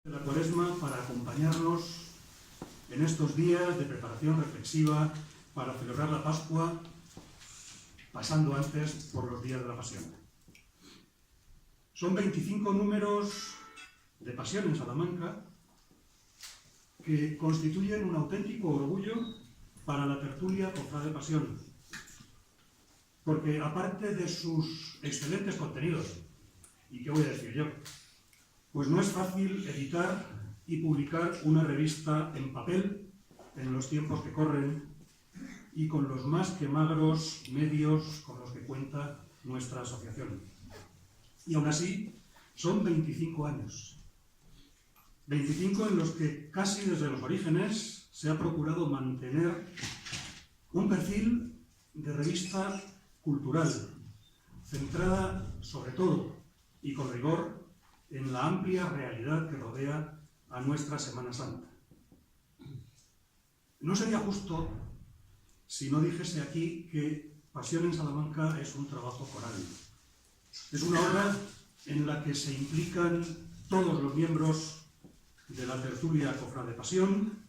de la Cuaresma para acompañarnos en estos días de preparación reflexiva para celebrar la Pascua, pasando antes por los días de la Pasión. Son 25 números de Pasión en Salamanca que constituyen un auténtico orgullo para la tertulia Cofrade Pasión, porque aparte de sus excelentes contenidos, ¿y qué voy a decir yo? Pues no es fácil editar y publicar una revista en papel en los tiempos que corren y con los más que magros medios con los que cuenta nuestra asociación. Y aún así, son 25 años. 25 en los que casi desde los orígenes se ha procurado mantener un perfil de revista cultural, centrada sobre todo y con rigor en la amplia realidad que rodea a nuestra Semana Santa. No sería justo si no dijese aquí que Pasión en Salamanca es un trabajo coral. Es una obra en la que se implican todos los miembros de la tertulia Cofrade Pasión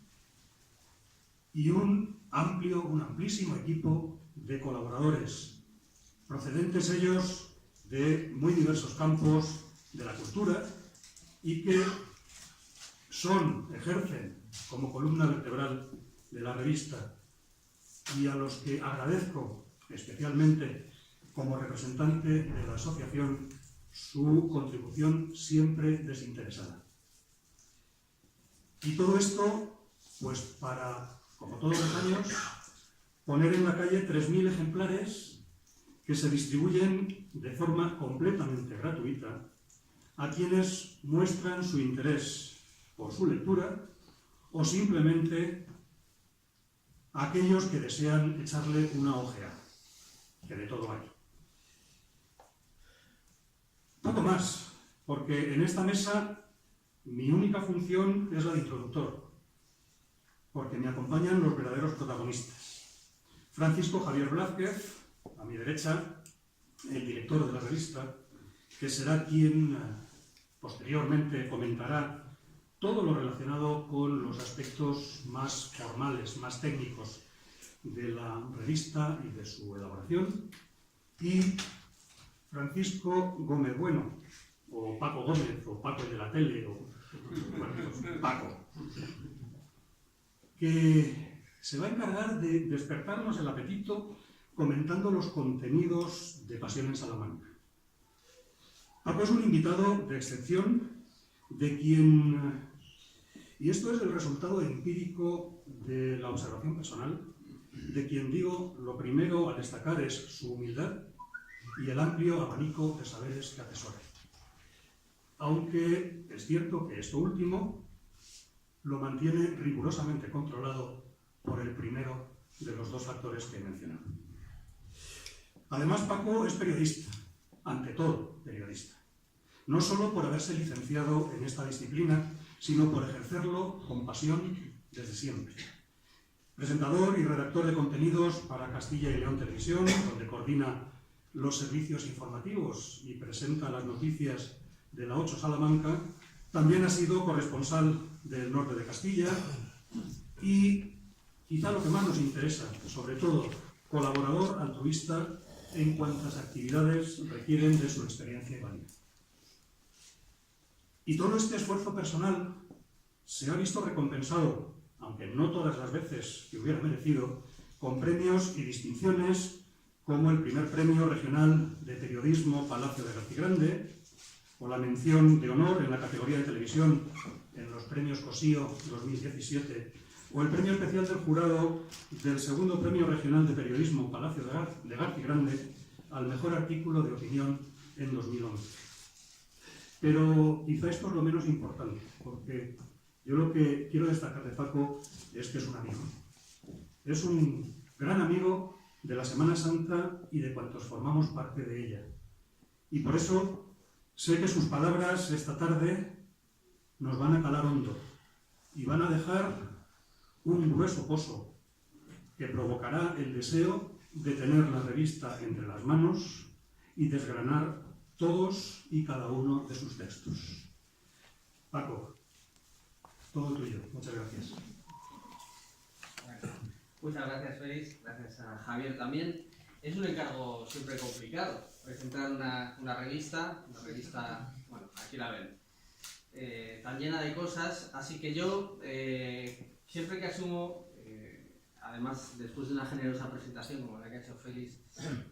y un amplísimo equipo de colaboradores, procedentes ellos de muy diversos campos de la cultura y que ejercen como columna vertebral de la revista y a los que agradezco especialmente como representante de la asociación su contribución siempre desinteresada. Y todo esto, pues para, como todos los años, poner en la calle 3.000 ejemplares que se distribuyen de forma completamente gratuita a quienes muestran su interés por su lectura o simplemente a aquellos que desean echarle una ojeada, que de todo hay. Poco más, porque en esta mesa mi única función es la de introductor, porque me acompañan los verdaderos protagonistas. Francisco Javier Blázquez, a mi derecha, el director de la revista, que será quien posteriormente comentará todo lo relacionado con los aspectos más formales, más técnicos de la revista y de su elaboración, y Francisco Gómez Bueno, o Paco Gómez, o Paco el de la tele, o bueno, pues Paco, que se va a encargar de despertarnos el apetito comentando los contenidos de Pasión en Salamanca. Paco es un invitado de excepción, de quien, y esto es el resultado empírico de la observación personal, de quien digo lo primero a destacar es su humildad y el amplio abanico de saberes que atesora. Aunque es cierto que esto último lo mantiene rigurosamente controlado por el primero de los dos factores que he mencionado. Además, Paco es periodista, ante todo periodista. No solo por haberse licenciado en esta disciplina, sino por ejercerlo con pasión desde siempre. Presentador y redactor de contenidos para Castilla y León Televisión, donde coordina los servicios informativos y presenta las noticias de la 8 Salamanca, también ha sido corresponsal del norte de Castilla y, quizá lo que más nos interesa, sobre todo, colaborador altruista en cuantas actividades requieren de su experiencia y valía. Y todo este esfuerzo personal se ha visto recompensado, aunque no todas las veces que hubiera merecido, con premios y distinciones como el primer premio regional de periodismo Palacio de Garcigrande, o la mención de honor en la categoría de televisión en los premios COSIO 2017, o el premio especial del jurado del segundo premio regional de periodismo Palacio de Garcigrande al mejor artículo de opinión en 2011. Pero quizá esto es lo menos importante, porque yo lo que quiero destacar de Paco es que es un amigo. Es un gran amigo de la Semana Santa y de cuantos formamos parte de ella. Y por eso sé que sus palabras esta tarde nos van a calar hondo y van a dejar un grueso pozo que provocará el deseo de tener la revista entre las manos y desgranar todos y cada uno de sus textos. Paco, todo tuyo. Muchas gracias. Muchas gracias, Félix. Gracias a Javier también. Es un encargo siempre complicado, presentar una revista, bueno, aquí la ven, tan llena de cosas, así que yo, siempre que asumo, además después de una generosa presentación como la que ha hecho Félix,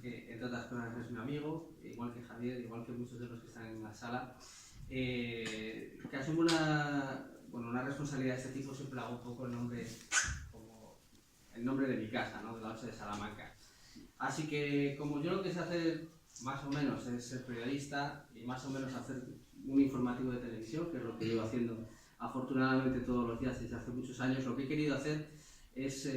que entre otras cosas es mi amigo, igual que Javier, igual que muchos de los que están en la sala, que asumo una responsabilidad de este tipo, siempre hago un poco el nombre de mi casa, ¿no? De la 8 de Salamanca. Así que, como yo lo que sé hacer más o menos es ser periodista y más o menos hacer un informativo de televisión, que es lo que llevo haciendo afortunadamente todos los días desde hace muchos años, lo que he querido hacer es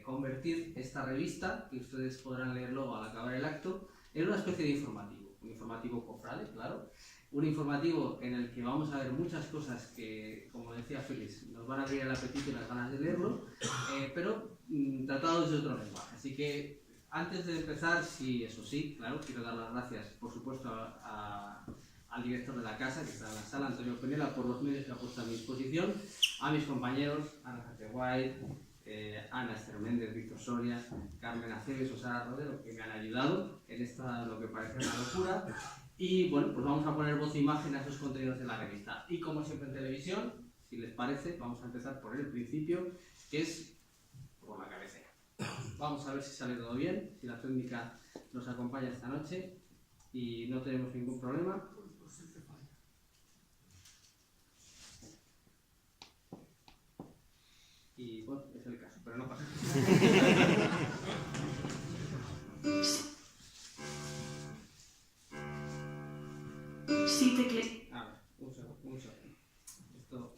convertir esta revista, que ustedes podrán leer luego al acabar el acto, en una especie de informativo, un informativo cofrade, claro, un informativo en el que vamos a ver muchas cosas que, como decía Félix, nos van a abrir el apetito y las ganas de leerlo, pero tratados de otro lenguaje. Así que, antes de empezar, sí, eso sí, claro, quiero dar las gracias, por supuesto, al director de la casa, que está en la sala, Antonio Penela, por los medios que ha puesto a mi disposición, a mis compañeros, Ana White, Ana Esther Méndez, Víctor Soria, Carmen Aceves o Sara Rodero, que me han ayudado en esta, lo que parece una locura. Y bueno, pues vamos a poner voz e imagen a esos contenidos de la revista. Y como siempre en televisión, si les parece, vamos a empezar por el principio, que es por la cabecera. Vamos a ver si sale todo bien, si la técnica nos acompaña esta noche y no tenemos ningún problema. Y bueno, es el caso, pero no pasa nada. Sí, teclé. A ver, un segundo. Esto...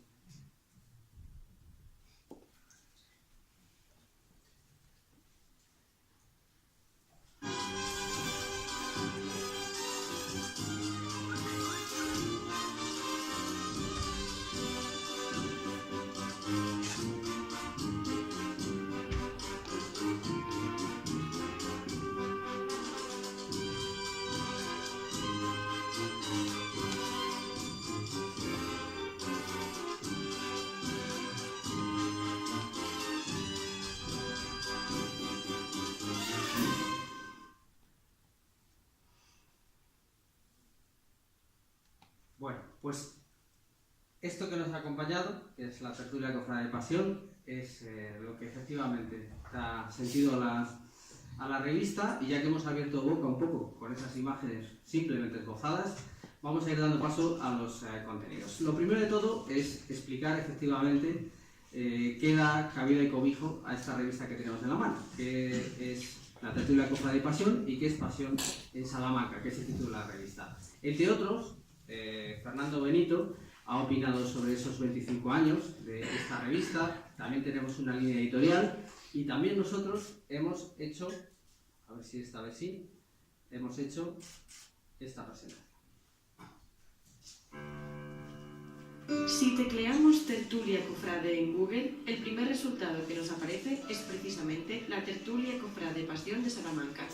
Bueno, pues esto que nos ha acompañado, que es la tertulia cofrade de pasión, es lo que efectivamente da sentido a la revista, y ya que hemos abierto boca un poco con esas imágenes simplemente esbozadas, vamos a ir dando paso a los contenidos. Lo primero de todo es explicar efectivamente qué da cabida y cobijo a esta revista que tenemos en la mano, que es la tertulia cofrade de pasión y que es Pasión en Salamanca, que es el título de la revista. Entre otros, Fernando Benito ha opinado sobre esos 25 años de esta revista. También tenemos una línea editorial y también nosotros hemos hecho, a ver si esta vez sí, hemos hecho esta presentación. Si tecleamos tertulia cofrade en Google, el primer resultado que nos aparece es precisamente la tertulia cofrade Pasión de Salamanca.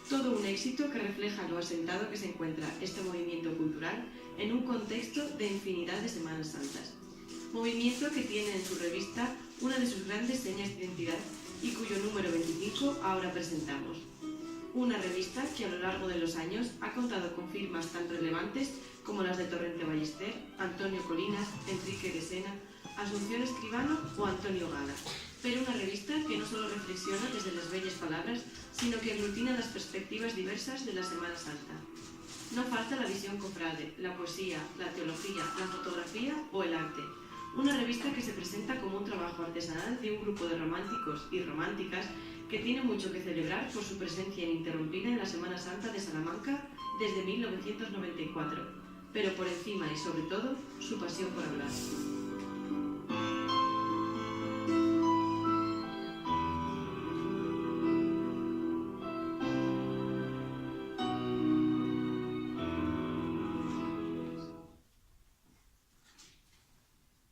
Todo un éxito que refleja lo asentado que se encuentra este movimiento cultural en un contexto de infinidad de Semanas Santas. Movimiento que tiene en su revista una de sus grandes señas de identidad y cuyo número 25 ahora presentamos. Una revista que a lo largo de los años ha contado con firmas tan relevantes como las de Torrente Ballester, Antonio Colinas, Enrique de Sena, Asunción Escribano o Antonio Gala. Pero una revista que no solo reflexiona desde las bellas palabras, sino que aglutina las perspectivas diversas de la Semana Santa. No falta la visión cofrade, la poesía, la teología, la fotografía o el arte. Una revista que se presenta como un trabajo artesanal de un grupo de románticos y románticas que tiene mucho que celebrar por su presencia ininterrumpida en la Semana Santa de Salamanca desde 1994, pero por encima y sobre todo, su pasión por hablar.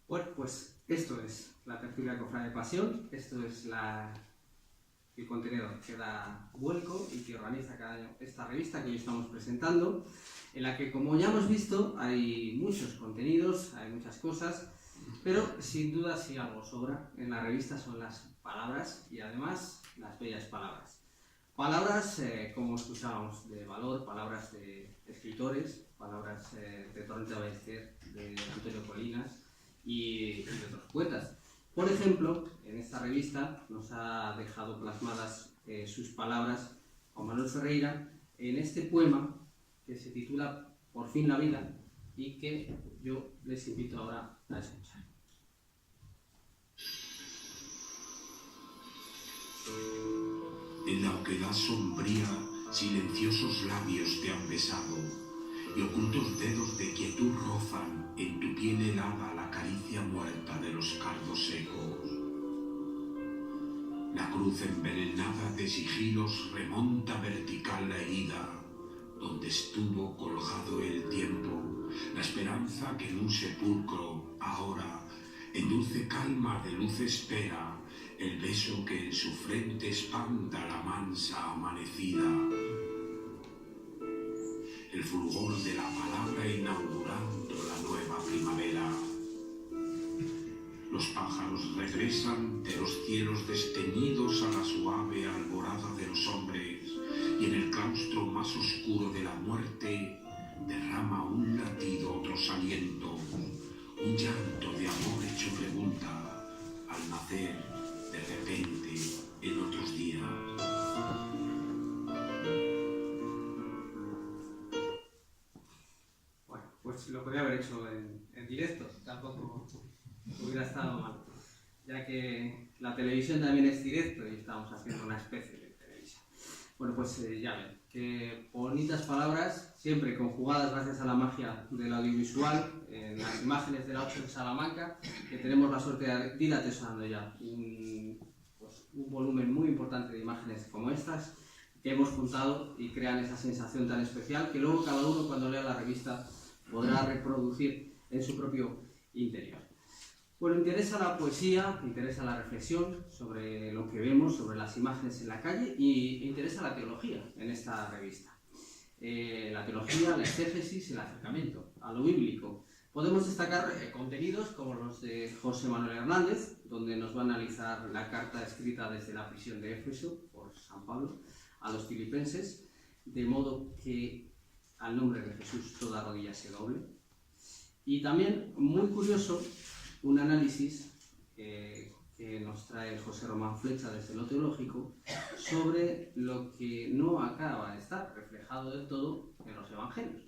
Bueno, pues esto es la tertulia cofrade de pasión, esto es el contenido que da vuelco y que organiza cada año esta revista que hoy estamos presentando, en la que, como ya hemos visto, hay muchos contenidos, hay muchas cosas, Pero sin duda si algo sobra en la revista son las palabras y además las bellas palabras. Palabras, como escuchábamos, de valor, palabras de escritores, palabras de Torrente Ballester, de Antonio Colinas y de otros poetas. Por ejemplo, en esta revista nos ha dejado plasmadas sus palabras Juan Manuel Ferreira en este poema que se titula Por fin la vida y que yo les invito ahora a escuchar. En la oquedad sombría, silenciosos labios te han besado y ocultos dedos de quietud rozan en tu piel helada la caricia muerta de los cardos secos. La cruz envenenada de sigilos remonta vertical la herida, donde estuvo colgado el tiempo, la esperanza que en un sepulcro, ahora, en dulce calma de luz espera, el beso que en su frente espanta la mansa amanecida. El fulgor de la palabra inaugurando la nueva primavera. Los pájaros regresan de los cielos desteñidos a la suave alborada de los hombres y en el claustro más oscuro de la muerte derrama un latido otros alientos, un llanto de amor hecho pregunta al nacer de repente en otros días. Bueno, pues lo podría haber hecho en directo, tampoco hubiera estado mal, ya que la televisión también es directo y estamos haciendo una especie de televisión. Bueno, pues ya ven, que bonitas palabras, siempre conjugadas gracias a la magia del audiovisual, en las imágenes de la 8 de Salamanca, que tenemos la suerte de ir atesorando ya un volumen muy importante de imágenes como estas, que hemos juntado y crean esa sensación tan especial que luego cada uno cuando lea la revista podrá reproducir en su propio interior. Bueno, interesa la poesía, interesa la reflexión sobre lo que vemos, sobre las imágenes en la calle y interesa la teología en esta revista. La teología, la exégesis, el acercamiento a lo bíblico. Podemos destacar contenidos como los de José Manuel Hernández, donde nos va a analizar la carta escrita desde la prisión de Éfeso por San Pablo a los filipenses, de modo que al nombre de Jesús toda rodilla se doble. Y también, muy curioso, un análisis que nos trae José Román Flecha desde lo teológico sobre lo que no acaba de estar reflejado del todo en los evangelios,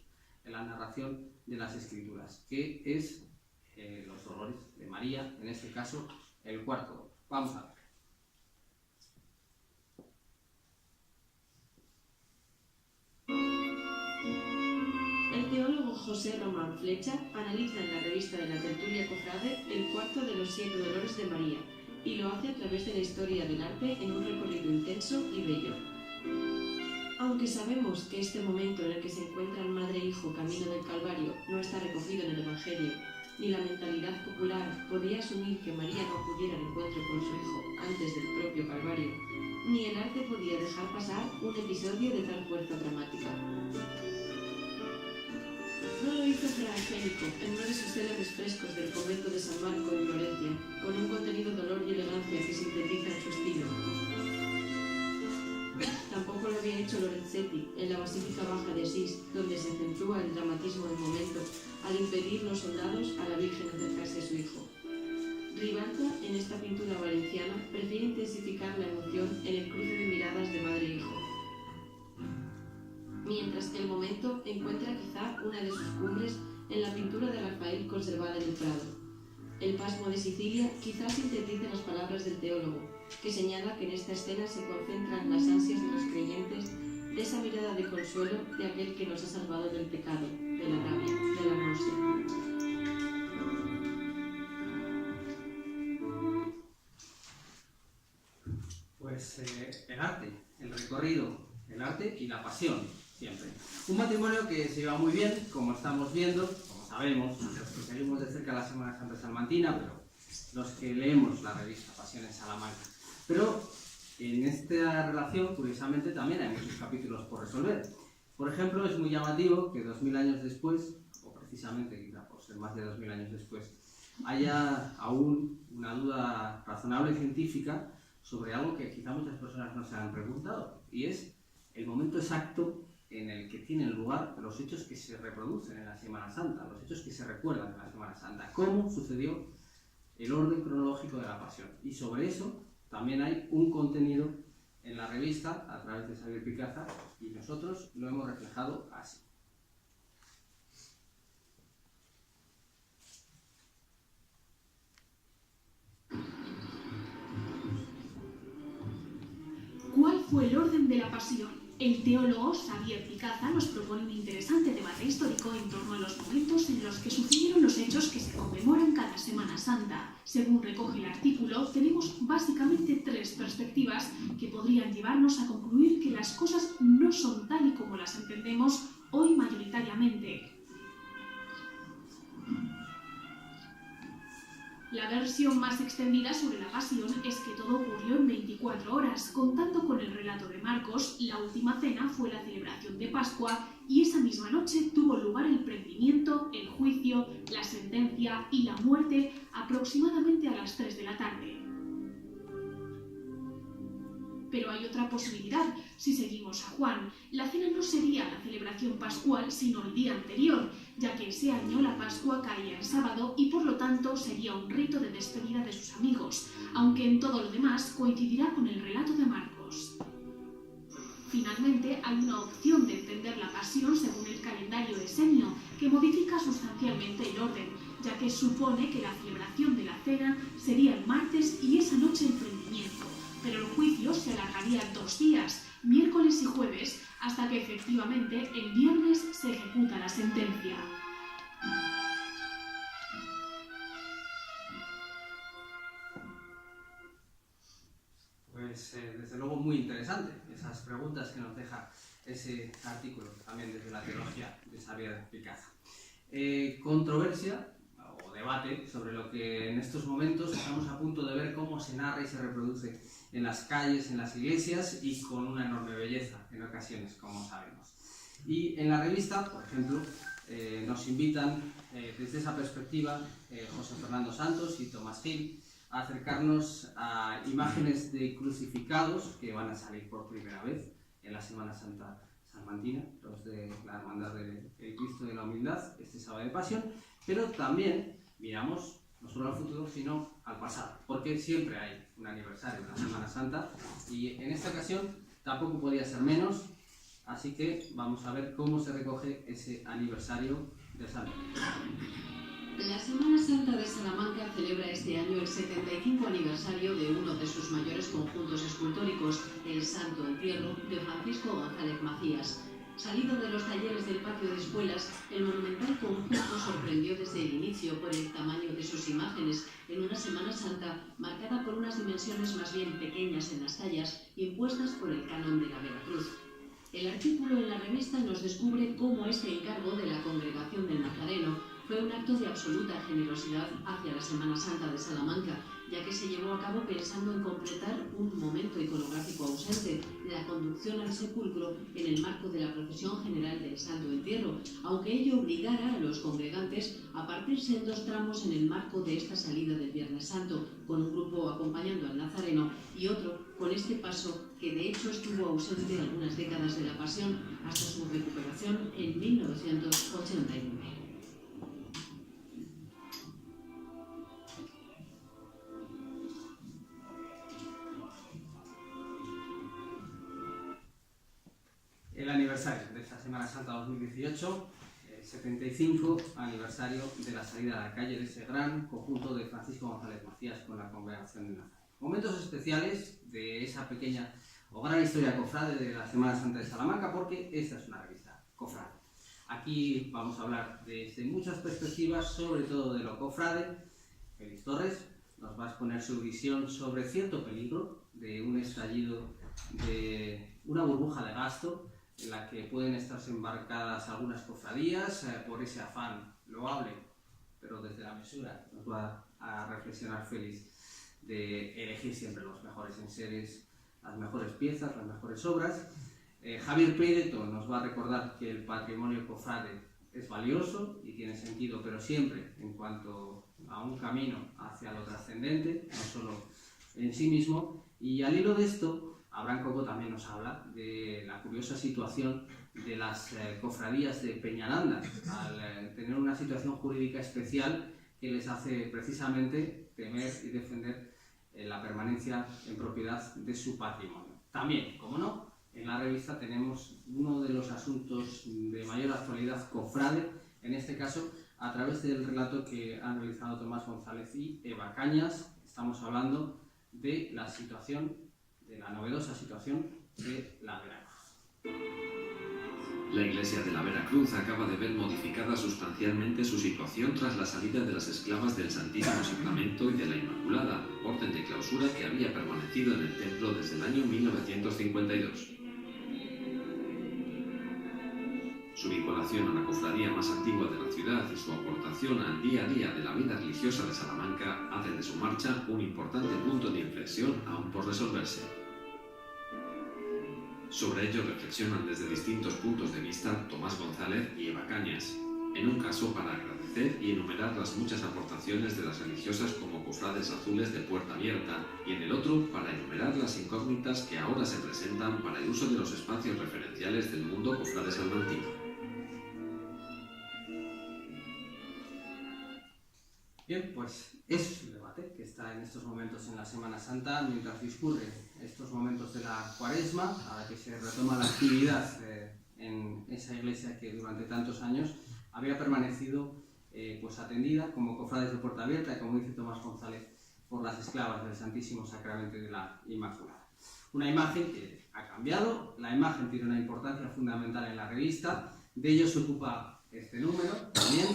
en la narración de las Escrituras, que es los dolores de María, en este caso el cuarto dolor. Vamos a ver. El teólogo José Román Flecha analiza en la revista de la Tertulia Cofrade el cuarto de los 7 dolores de María y lo hace a través de la historia del arte en un recorrido intenso y bello. Aunque sabemos que este momento en el que se encuentran madre e hijo camino del Calvario no está recogido en el Evangelio, ni la mentalidad popular podía asumir que María no acudiera al encuentro con su hijo antes del propio Calvario, ni el arte podía dejar pasar un episodio de tal fuerza dramática. No lo hizo Fra Angélico en uno de sus célebres frescos del convento de San Marco en Florencia, con un contenido dolor y elegancia que sintetiza en su estilo. Tampoco lo había hecho Lorenzetti en la Basílica Baja de Asís, donde se acentúa el dramatismo del momento al impedir los soldados a la Virgen acercarse a su hijo. Ribalta, en esta pintura valenciana, prefiere intensificar la emoción en el cruce de miradas de madre e hijo, mientras que el momento encuentra quizá una de sus cumbres en la pintura de Rafael conservada en el Prado. El Pasmo de Sicilia quizás sintetice las palabras del teólogo, que señala que en esta escena se concentran las ansias de los creyentes de esa mirada de consuelo de aquel que nos ha salvado del pecado, de la rabia, de la náusea. Pues el arte, el recorrido, el arte y la pasión, siempre. Un matrimonio que se lleva muy bien, como estamos viendo, como sabemos, los que seguimos de cerca la Semana Santa Salmantina, pero los que leemos la revista Pasiones Salamanca. Pero en esta relación, curiosamente, también hay muchos capítulos por resolver. Por ejemplo, es muy llamativo que 2000 años después, o precisamente quizá por ser más de 2000 años después, haya aún una duda razonable científica sobre algo que quizá muchas personas no se han preguntado, y es el momento exacto en el que tienen lugar los hechos que se reproducen en la Semana Santa, los hechos que se recuerdan en la Semana Santa, cómo sucedió el orden cronológico de la Pasión. Y sobre eso también hay un contenido en la revista a través de Xavier Picaza, y nosotros lo hemos reflejado así. ¿Cuál fue el orden de la Pasión? El teólogo Xavier Picaza nos propone un interesante debate histórico en torno a los momentos en los que sucedieron los hechos que se conmemoran cada Semana Santa. Según recoge el artículo, tenemos básicamente tres perspectivas que podrían llevarnos a concluir que las cosas no son tal y como las entendemos hoy mayoritariamente. La versión más extendida sobre la Pasión es que todo ocurrió en 24 horas. Contando con el relato de Marcos, la última cena fue la celebración de Pascua y esa misma noche tuvo lugar el prendimiento, el juicio, la sentencia y la muerte aproximadamente a las 3 de la tarde. Pero hay otra posibilidad. Si seguimos a Juan, la cena no sería la celebración pascual, sino el día anterior, ya que ese año la Pascua caía en sábado y por lo tanto sería un rito de despedida de sus amigos, aunque en todo lo demás coincidirá con el relato de Marcos. Finalmente, hay una opción de entender la Pasión según el calendario esenio, que modifica sustancialmente el orden, ya que supone que la celebración de la cena sería el martes y esa noche el prendimiento. Pero el juicio se alargaría 2 días, miércoles y jueves, hasta que efectivamente el viernes se ejecuta la sentencia. Pues desde luego muy interesante esas preguntas que nos deja ese artículo, también desde la teología de Xavier Picaza. Controversia o debate sobre lo que en estos momentos estamos a punto de ver cómo se narra y se reproduce en las calles, en las iglesias, y con una enorme belleza en ocasiones, como sabemos. Y en la revista, por ejemplo, nos invitan desde esa perspectiva José Fernando Santos y Tomás Gil a acercarnos a imágenes de crucificados que van a salir por primera vez en la Semana Santa salmantina, los de la Hermandad del Cristo de la Humildad, este sábado de Pasión, pero también miramos no solo al futuro, sino al pasado, porque siempre hay un aniversario de la Semana Santa y en esta ocasión tampoco podía ser menos, así que vamos a ver cómo se recoge ese aniversario del Santo. La Semana Santa de Salamanca celebra este año el 75 aniversario de uno de sus mayores conjuntos escultóricos, el Santo Entierro de Francisco González Macías. Salido de los talleres del patio de escuelas, el monumental conjunto sorprendió desde el inicio por el tamaño de sus imágenes en una Semana Santa marcada por unas dimensiones más bien pequeñas en las tallas impuestas por el canon de la Veracruz. El artículo en la revista nos descubre cómo este encargo de la Congregación del Nazareno fue un acto de absoluta generosidad hacia la Semana Santa de Salamanca, ya que se llevó a cabo pensando en completar un momento iconográfico ausente, la conducción al sepulcro en el marco de la procesión general del Santo Entierro, aunque ello obligara a los congregantes a partirse en 2 tramos en el marco de esta salida del Viernes Santo, con un grupo acompañando al Nazareno y otro con este paso que de hecho estuvo ausente algunas décadas de la Pasión hasta su recuperación en 1989. El aniversario de esta Semana Santa 2018, el 75 aniversario de la salida a la calle de ese gran conjunto de Francisco González Macías con la Congregación de Nazareno. Momentos especiales de esa pequeña o gran historia cofrade de la Semana Santa de Salamanca, porque esta es una revista cofrade. Aquí vamos a hablar desde muchas perspectivas, sobre todo de lo cofrade. Félix Torres nos va a exponer su visión sobre cierto peligro de un estallido de una burbuja de gasto en la que pueden estarse embarcadas algunas cofradías por ese afán loable, pero desde la mesura nos va a reflexionar Félix de elegir siempre los mejores enseres, las mejores piezas, las mejores obras. Javier Peireto nos va a recordar que el patrimonio cofrade es valioso y tiene sentido, pero siempre en cuanto a un camino hacia lo trascendente, no solo en sí mismo. Y al hilo de esto, Abraham Coco también nos habla de la curiosa situación de las cofradías de Peñaranda, al tener una situación jurídica especial que les hace precisamente temer y defender la permanencia en propiedad de su patrimonio. También, como no, en la revista tenemos uno de los asuntos de mayor actualidad cofrade, en este caso a través del relato que han realizado Tomás González y Eva Cañas. Estamos hablando de la situación, de la novedosa situación de la Veracruz. La iglesia de la Veracruz acaba de ver modificada sustancialmente su situación tras la salida de las esclavas del Santísimo Sacramento y de la Inmaculada, orden de clausura que había permanecido en el templo desde el año 1952. Su vinculación a la cofradía más antigua de la ciudad y su aportación al día a día de la vida religiosa de Salamanca hacen de su marcha un importante punto de inflexión aún por resolverse. Sobre ello reflexionan desde distintos puntos de vista Tomás González y Eva Cañas, en un caso para agradecer y enumerar las muchas aportaciones de las religiosas como cofrades azules de Puerta Abierta, y en el otro para enumerar las incógnitas que ahora se presentan para el uso de los espacios referenciales del mundo cofrade salmantino. Bien, pues es un debate que está en estos momentos en la Semana Santa, mientras discurren estos momentos de la Cuaresma, ahora que se retoma la actividad en esa iglesia que durante tantos años había permanecido pues atendida como cofrades de Puerta Abierta, como dice Tomás González, por las esclavas del Santísimo Sacramento y de la Inmaculada. Una imagen que ha cambiado, la imagen tiene una importancia fundamental en la revista, de ello se ocupa este número. También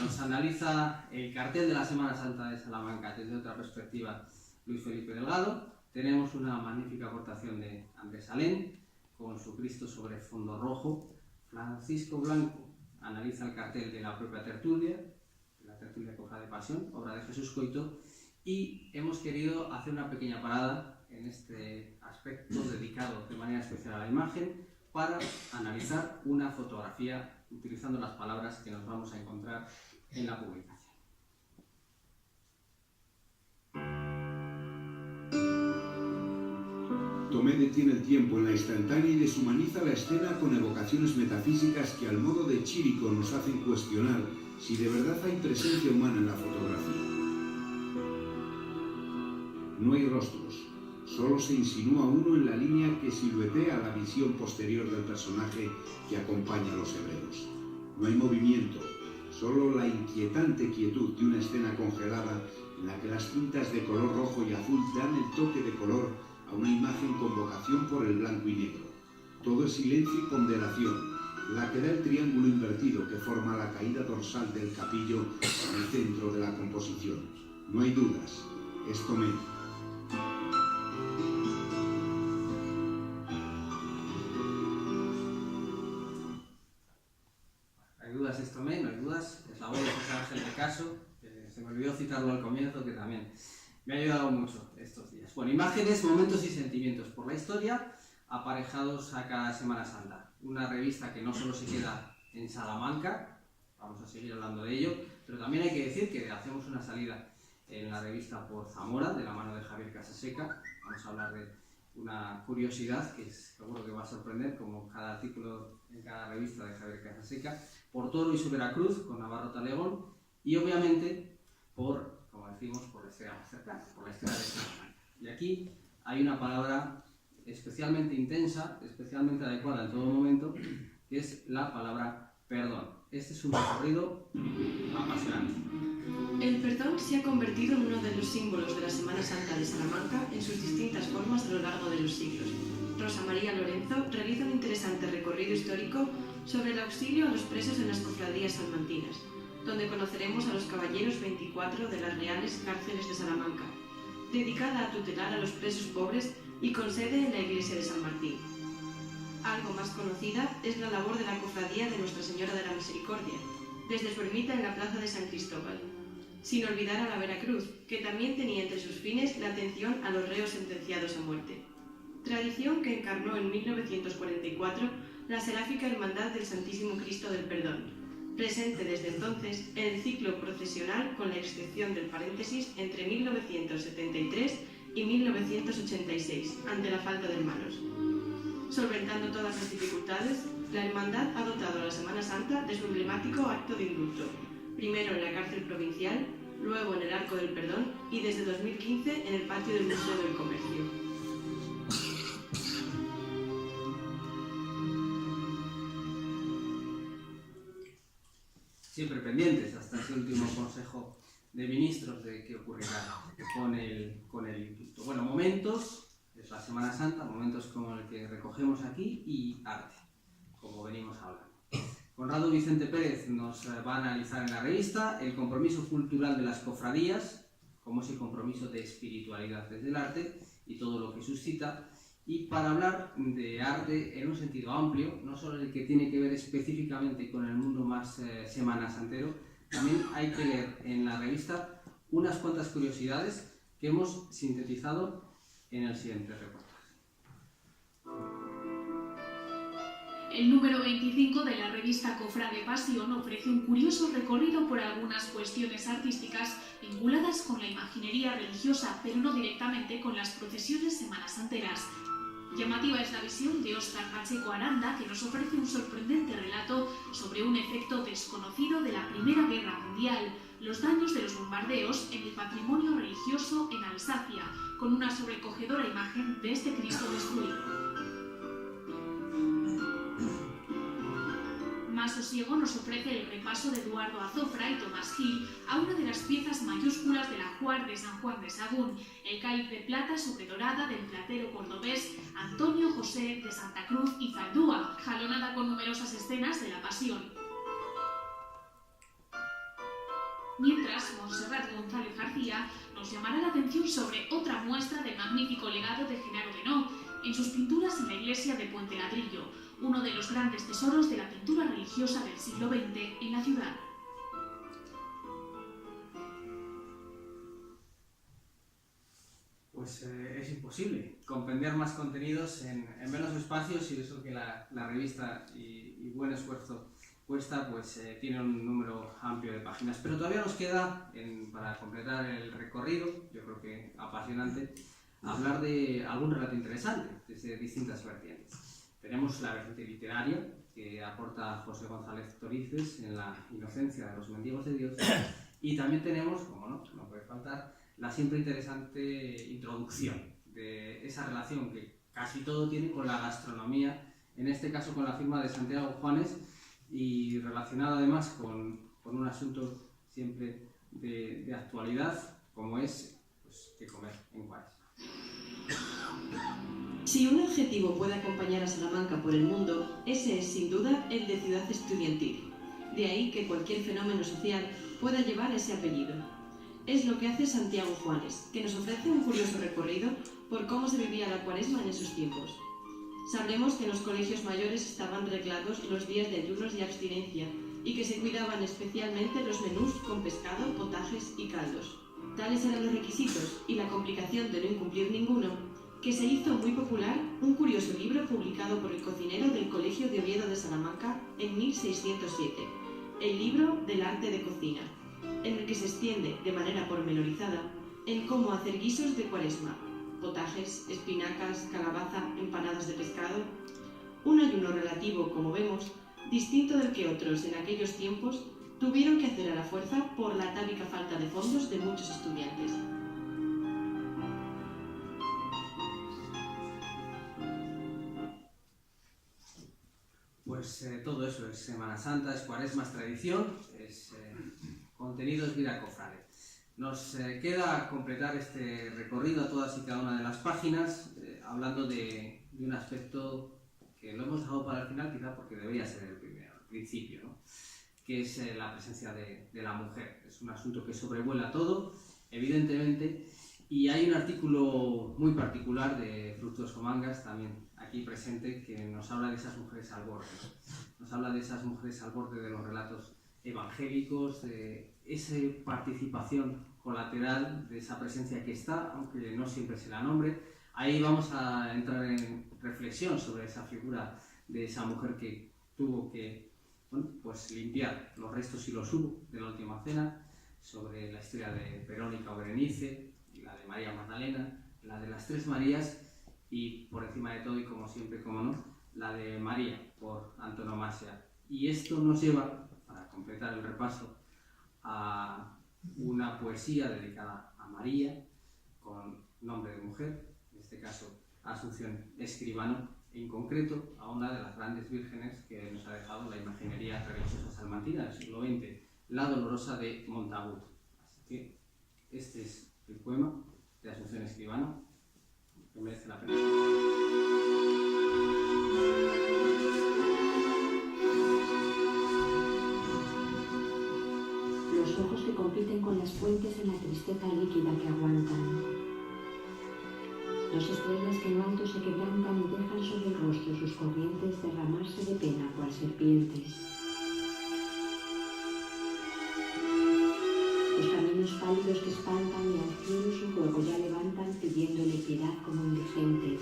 nos analiza el cartel de la Semana Santa de Salamanca desde otra perspectiva Luis Felipe Delgado. Tenemos una magnífica aportación de Andrés Alén con su Cristo sobre fondo rojo. Francisco Blanco analiza el cartel de la propia tertulia, la tertulia Cofrade de Pasión, obra de Jesús Coito, y hemos querido hacer una pequeña parada en este aspecto dedicado de manera especial a la imagen para analizar una fotografía utilizando las palabras que nos vamos a encontrar en la publicación. Tomé detiene el tiempo en la instantánea y deshumaniza la escena con evocaciones metafísicas que al modo de Chirico nos hacen cuestionar si de verdad hay presencia humana en la fotografía. No hay rostros, solo se insinúa uno en la línea que siluetea la visión posterior del personaje que acompaña a los hebreos. No hay movimiento, solo la inquietante quietud de una escena congelada en la que las cintas de color rojo y azul dan el toque de color a una imagen con vocación por el blanco y negro. Todo es silencio y ponderación, la que da el triángulo invertido que forma la caída dorsal del capillo en el centro de la composición. No hay dudas, es Tomé. Es Tomé, no hay dudas, es la voz de José Ángel de Caso, que se me olvidó citarlo al comienzo, que también me ha ayudado mucho estos días. Bueno, imágenes, momentos y sentimientos por la historia, aparejados a cada Semana Santa. Una revista que no solo se queda en Salamanca, vamos a seguir hablando de ello, pero también hay que decir que hacemos una salida en la revista por Zamora, de la mano de Javier Casaseca. Vamos a hablar de una curiosidad que seguro que va a sorprender, como cada artículo en cada revista de Javier Casaseca, por Toro y su Veracruz, con Navarro Talegón, y obviamente por, como decimos, por la historia más cercana, por la historia de Salamanca. Y aquí hay una palabra especialmente intensa, especialmente adecuada en todo momento, que es la palabra perdón. Este es un recorrido apasionante. El perdón se ha convertido en uno de los símbolos de la Semana Santa de Salamanca en sus distintas formas a lo largo de los siglos. Rosa María Lorenzo realiza un interesante recorrido histórico sobre el auxilio a los presos en las cofradías salmantinas, donde conoceremos a los caballeros 24 de las Reales Cárceles de Salamanca, dedicada a tutelar a los presos pobres y con sede en la iglesia de San Martín. Algo más conocida es la labor de la cofradía de Nuestra Señora de la Misericordia, desde su ermita en la plaza de San Cristóbal, sin olvidar a la Veracruz, que también tenía entre sus fines la atención a los reos sentenciados a muerte. Tradición que encarnó en 1944 la seráfica Hermandad del Santísimo Cristo del Perdón, presente desde entonces en el ciclo procesional con la excepción del paréntesis entre 1973 y 1986, ante la falta de hermanos. Solventando todas las dificultades, la Hermandad ha dotado a la Semana Santa de su emblemático acto de indulto, primero en la cárcel provincial, luego en el Arco del Perdón y desde 2015 en el patio del Museo del Comercio. Siempre pendientes hasta ese último Consejo de Ministros de qué ocurrirá con el indulto. Bueno, momentos, es la Semana Santa, momentos como el que recogemos aquí y arte, como venimos hablando. Conrado Vicente Pérez nos va a analizar en la revista el compromiso cultural de las cofradías, como ese compromiso de espiritualidad desde el arte y todo lo que suscita. Y para hablar de arte en un sentido amplio, no solo el que tiene que ver específicamente con el mundo más semanasantero, también hay que leer en la revista unas cuantas curiosidades que hemos sintetizado en el siguiente reportaje. El número 25 de la revista Cofrade Pasión ofrece un curioso recorrido por algunas cuestiones artísticas vinculadas con la imaginería religiosa, pero no directamente con las procesiones semanasanteras. Llamativa es la visión de Óscar Pacheco Aranda, que nos ofrece un sorprendente relato sobre un efecto desconocido de la Primera Guerra Mundial, los daños de los bombardeos en el patrimonio religioso en Alsacia, con una sobrecogedora imagen de este Cristo destruido. Más sosiego nos ofrece el repaso de Eduardo Azofra y Tomás Gil a una de las piezas mayúsculas del ajuar de San Juan de Sagún, el cáliz de plata sobre dorada del platero cordobés Antonio José de Santa Cruz y Zaldúa, jalonada con numerosas escenas de la Pasión. Mientras, Montserrat González García nos llamará la atención sobre otra muestra del magnífico legado de Genaro Benó en sus pinturas en la iglesia de Puente Ladrillo, uno de los grandes tesoros de la pintura religiosa del siglo XX en la ciudad. Pues es imposible compendiar más contenidos en menos espacios, y eso que la revista y buen esfuerzo cuesta, pues tiene un número amplio de páginas. Pero todavía nos queda, para completar el recorrido, yo creo que apasionante, hablar de algún relato interesante desde distintas vertientes. Tenemos la vertiente literaria, que aporta José González Torices en La inocencia de los mendigos de Dios, y también tenemos, como no puede faltar, la siempre interesante introducción de esa relación que casi todo tiene con la gastronomía, en este caso con la firma de Santiago Juanes, y relacionado además con un asunto siempre de actualidad, como es pues, qué comer en Cuaresma. Si un adjetivo puede acompañar a Salamanca por el mundo, ese es sin duda el de ciudad estudiantil. De ahí que cualquier fenómeno social pueda llevar ese apellido. Es lo que hace Santiago Juanes, que nos ofrece un curioso recorrido por cómo se vivía la Cuaresma en esos tiempos. Sabremos que en los colegios mayores estaban reglados los días de ayunos y abstinencia, y que se cuidaban especialmente los menús con pescado, potajes y caldos. Tales eran los requisitos y la complicación de no incumplir ninguno, que se hizo muy popular un curioso libro publicado por el cocinero del Colegio de Oviedo de Salamanca en 1607, el libro del arte de cocina, en el que se extiende de manera pormenorizada en cómo hacer guisos de Cuaresma, potajes, espinacas, calabaza, empanadas de pescado, un ayuno relativo, como vemos, distinto del que otros en aquellos tiempos tuvieron que hacer a la fuerza por la atávica falta de fondos de muchos estudiantes. Pues todo eso es Semana Santa, es Cuaresma, es tradición, es contenido, es vida cofrade. Nos queda completar este recorrido a todas y cada una de las páginas, hablando de un aspecto que lo hemos dejado para el final, quizá porque debería ser el principio, ¿no? Que es la presencia de la mujer. Es un asunto que sobrevuela todo, evidentemente, y hay un artículo muy particular de Fructuoso Mangas, también aquí presente, que nos habla de esas mujeres al borde, ¿no? Nos habla de esas mujeres al borde de los relatos evangélicos, de esa participación colateral, de esa presencia que está, aunque no siempre se la nombre. Ahí vamos a entrar en reflexión sobre esa figura de esa mujer que tuvo que Bueno, pues limpiar los restos y los hubo de la última cena, sobre la historia de Verónica o Berenice, la de María Magdalena, la de las tres Marías y, por encima de todo y como siempre, como no, la de María, por antonomasia. Y esto nos lleva, para completar el repaso, a una poesía dedicada a María, con nombre de mujer, en este caso Asunción Escribano, en concreto a una de las grandes vírgenes que nos ha dejado la imaginería religiosa salmantina del siglo XX, la Dolorosa de Montagut. Así que este es el poema de Asunción Escribano, que merece la pena. Los ojos que compiten con las fuentes en la tristeza líquida que aguantan. Dos estrellas que en alto se quebrantan y dejan sobre el rostro sus corrientes derramarse de pena cual serpientes. Los caminos pálidos que espantan y al cielo su juego ya levantan pidiéndole piedad como indigentes.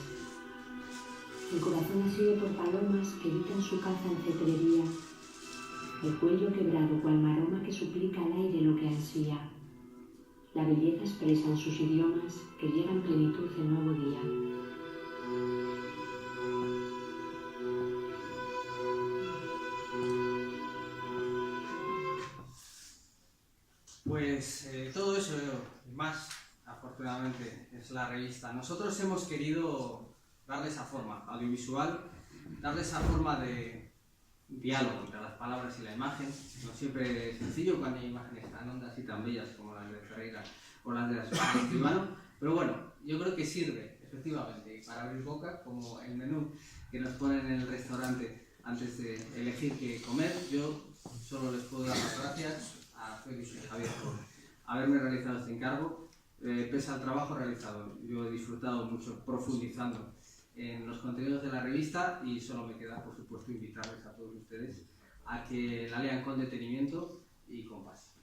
El corazón asido por palomas que evitan su caza en cetrería. El cuello quebrado cual maroma que suplica al aire lo que ansía. La belleza expresa en sus idiomas que llega en plenitud el nuevo día. Pues todo eso y más, afortunadamente, es la revista. Nosotros hemos querido darle esa forma audiovisual, darle esa forma de diálogo entre las palabras y la imagen. No siempre es sencillo cuando hay imágenes tan hondas y tan bellas como las de Ferreira o las de Escribano, pero bueno, yo creo que sirve efectivamente para abrir boca, como el menú que nos ponen en el restaurante antes de elegir qué comer. Yo solo les puedo dar las gracias a Félix y Javier por haberme realizado este encargo. Pese al trabajo realizado, yo he disfrutado mucho profundizando en los contenidos de la revista y solo me queda, por supuesto, invitarles a todos ustedes a que la lean con detenimiento y con paz.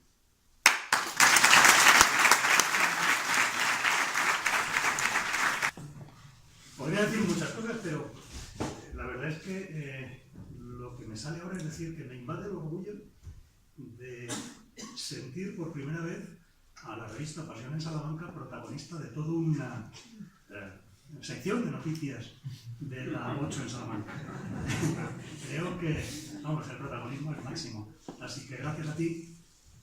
Podría decir muchas cosas, pero la verdad es que lo que me sale ahora es decir que me invade el orgullo de sentir por primera vez a la revista Pasión en Salamanca protagonista de toda una sección de noticias de la 8 en Salamanca. Creo que, vamos, el protagonismo es máximo. Así que gracias a ti,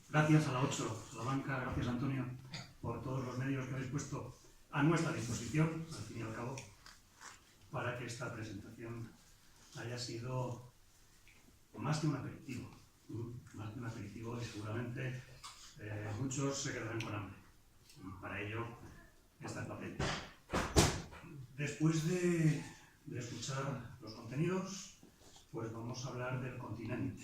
gracias a la 8 Salamanca, gracias Antonio por todos los medios que habéis puesto a nuestra disposición, al fin y al cabo, para que esta presentación haya sido más que un aperitivo. Más que un aperitivo y seguramente muchos se quedarán con hambre. Y para ello está el papel. Después de escuchar los contenidos, pues vamos a hablar del continente,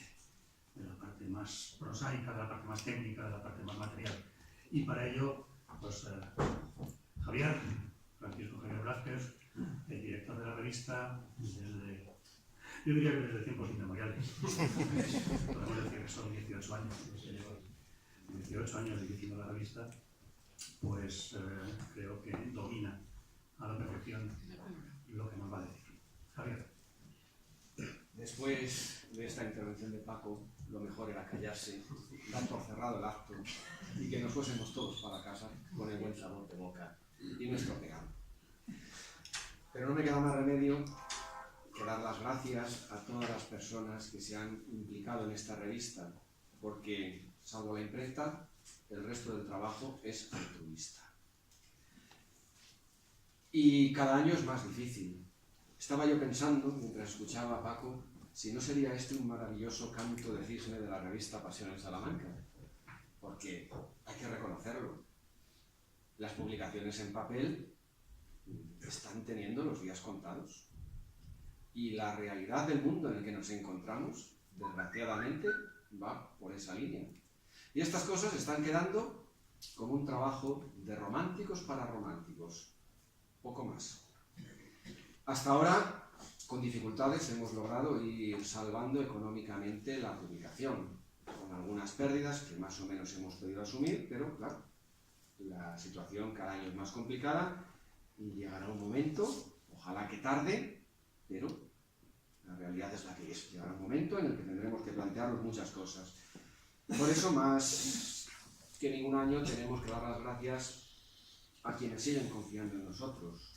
de la parte más prosaica, de la parte más técnica, de la parte más material. Y para ello, pues Javier, Francisco Javier Blázquez, el director de la revista, yo diría que desde tiempos inmemoriales. Podemos decir que son 18 años. 18 años dirigiendo la revista, pues creo que domina a la perfección lo que nos va a decir. Javier. Después de esta intervención de Paco, lo mejor era callarse, dar por cerrado el acto y que nos fuésemos todos para casa con el buen sabor de boca y nuestro pegado. Pero no me queda más remedio que dar las gracias a todas las personas que se han implicado en esta revista, porque, salvo la imprenta, el resto del trabajo es altruista. Y cada año es más difícil. Estaba yo pensando, mientras escuchaba a Paco, si no sería este un maravilloso canto de cisne de la revista Pasión en Salamanca, porque hay que reconocerlo. Las publicaciones en papel están teniendo los días contados. Y la realidad del mundo en el que nos encontramos, desgraciadamente, va por esa línea. Y estas cosas están quedando como un trabajo de románticos para románticos, poco más. Hasta ahora, con dificultades, hemos logrado ir salvando económicamente la publicación, con algunas pérdidas que más o menos hemos podido asumir, pero claro, la situación cada año es más complicada y llegará un momento, ojalá que tarde, pero la realidad realidad es la que es. Llegará un momento en el que tendremos que plantearnos muchas cosas. Por eso, más que ningún año, tenemos que dar las gracias a quienes siguen confiando en nosotros,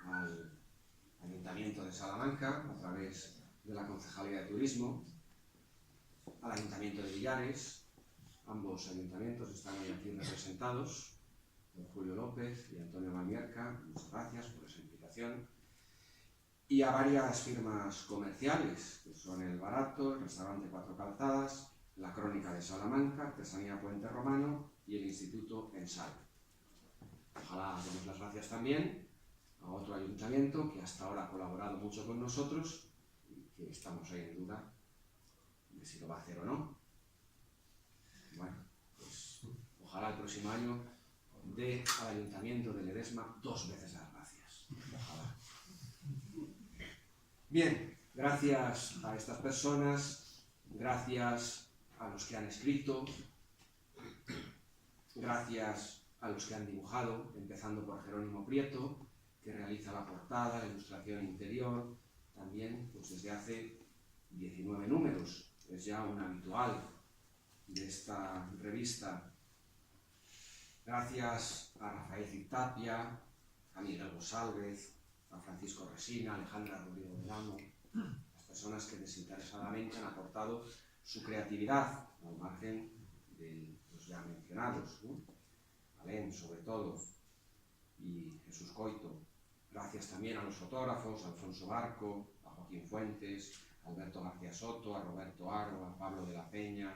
al Ayuntamiento de Salamanca, a través de la Concejalía de Turismo, al Ayuntamiento de Villares. Ambos ayuntamientos están hoy aquí representados, don Julio López y Antonio Malmierca. Muchas gracias por esa implicación. Y a varias firmas comerciales, que son El Barato, el Restaurante Cuatro Calzadas, la Crónica de Salamanca, Artesanía Puente Romano y el Instituto Ensal. Ojalá demos las gracias también a otro ayuntamiento que hasta ahora ha colaborado mucho con nosotros y que estamos ahí en duda de si lo va a hacer o no. Bueno, pues ojalá el próximo año dé al Ayuntamiento de Ledesma 2 veces las gracias. Ojalá. Bien, gracias a estas personas, gracias a los que han escrito, gracias a los que han dibujado, empezando por Jerónimo Prieto, que realiza la portada, la ilustración interior, también pues desde hace 19 números, es ya un habitual de esta revista. Gracias a Rafael Citapia, a Miguel González, a Francisco Resina, a Alejandra Rodrigo Delamo, las personas que desinteresadamente han aportado su creatividad al margen de los ya mencionados, ¿no? Alén, sobre todo, y Jesús Coito. Gracias también a los fotógrafos, a Alfonso Barco, a Joaquín Fuentes, a Alberto García Soto, a Roberto Aro, a Pablo de la Peña,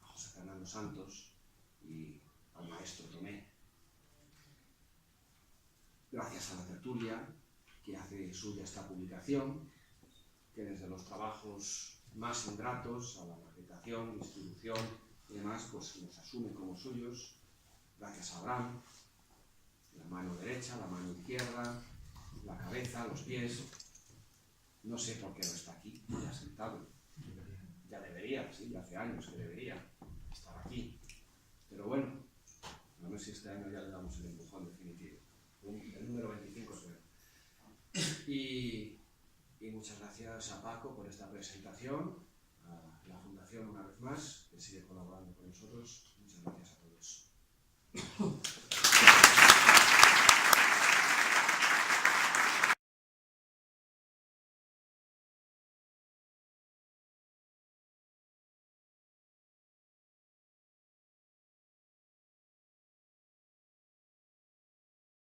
a José Fernando Santos y al maestro Tomé. Gracias a la tertulia, que hace suya esta publicación, que desde los trabajos más ingratos, a la maquetación, distribución y demás, pues nos asume como suyos. Gracias a Abraham, la mano derecha, la mano izquierda, la cabeza, los pies. No sé por qué no está aquí, ya sentado. Ya debería, sí, ya hace años que debería estar aquí. Pero bueno, a ver si este año ya le damos el empujón definitivo. El número 25 creo. Y muchas gracias a Paco por esta presentación, a la Fundación una vez más, que sigue colaborando con nosotros.